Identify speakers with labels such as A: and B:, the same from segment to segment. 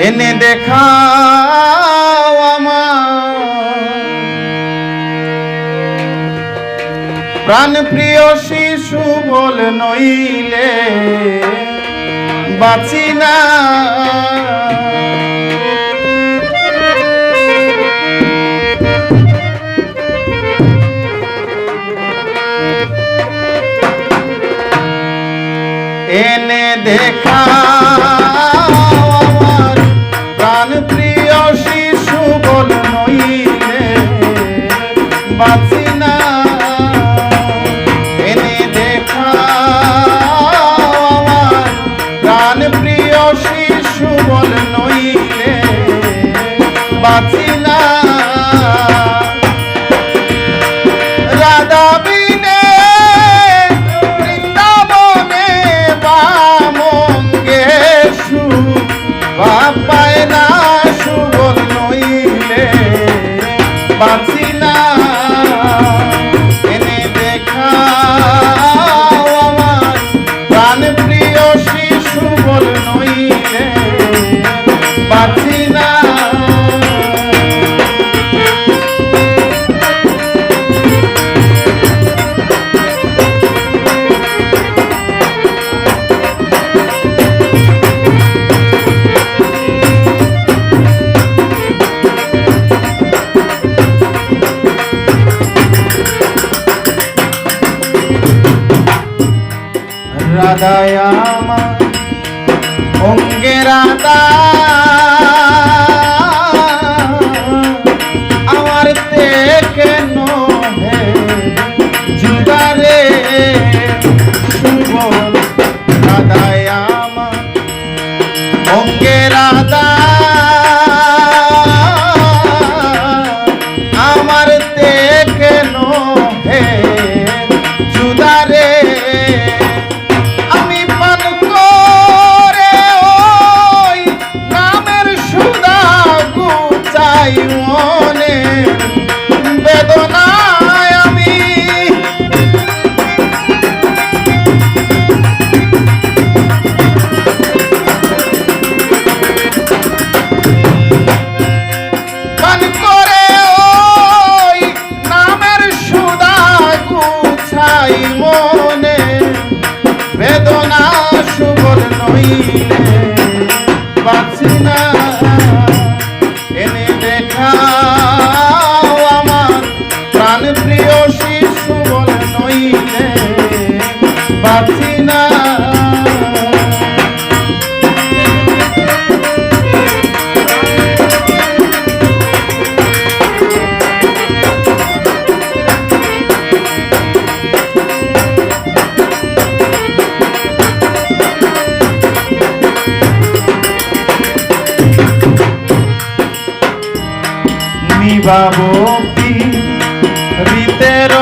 A: এনে দেখাও আমার প্রাণ প্রিয় শিশু বল, নইলে বাঁচি না। এনে দেখাও আমার প্রাণ প্রিয় শিশু বল, নইলে বাঁচি না। এনে দেখাও আমার প্রাণ প্রিয় শিশু বল, নইলে বাঁচি না। রাধা বিনে বৃন্দাবনে বামঙ্গে পায় না, সুবল নইলে বাঁচি না। এনে দেখাও আমার প্রাণ প্রিয় শিশু বল, নইলে বাঁচি না। রাধায় আমার অঙ্গে রাধা, আমার তে কেন হে জুদারে সুবল। রাধায় আমার অঙ্গে রাধা, আমার তে কেন হে জুদারে। মনে বেদনায় আমি পান করে ওই নামের সুধা গুছাই মনে বেদনা সুবল, নইলে বাঁচি না। এনে দেখাও আমার প্রাণ প্রিয় শিশু বল, নইলে বাঁচি না। নিবাবো কি রীতের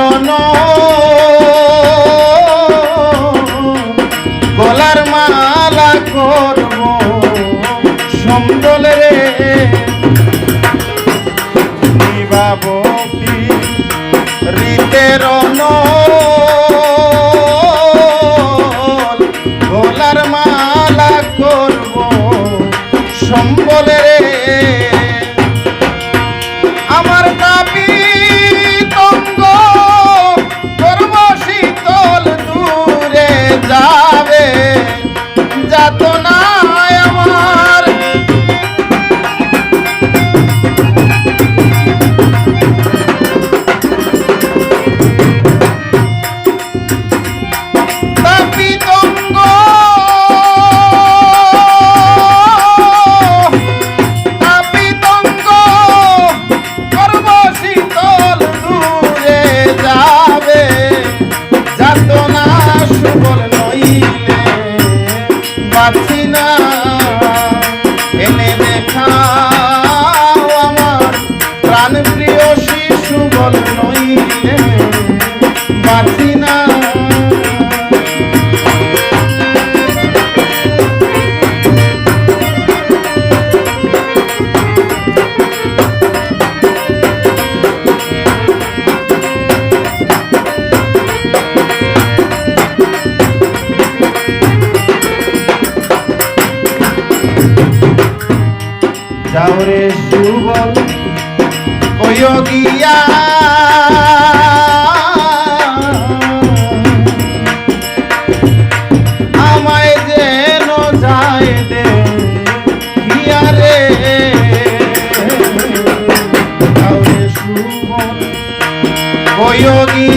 A: গলার মালা করব সম্বল রে। নিবাবো কি রীতের গলার মালা করব সম্বল রে। আমার দাবি কাউরে সুবল কইও গিয়া আমায় যেন যায় দে হিয়া রে কাউরে সুবল কইও গিয়া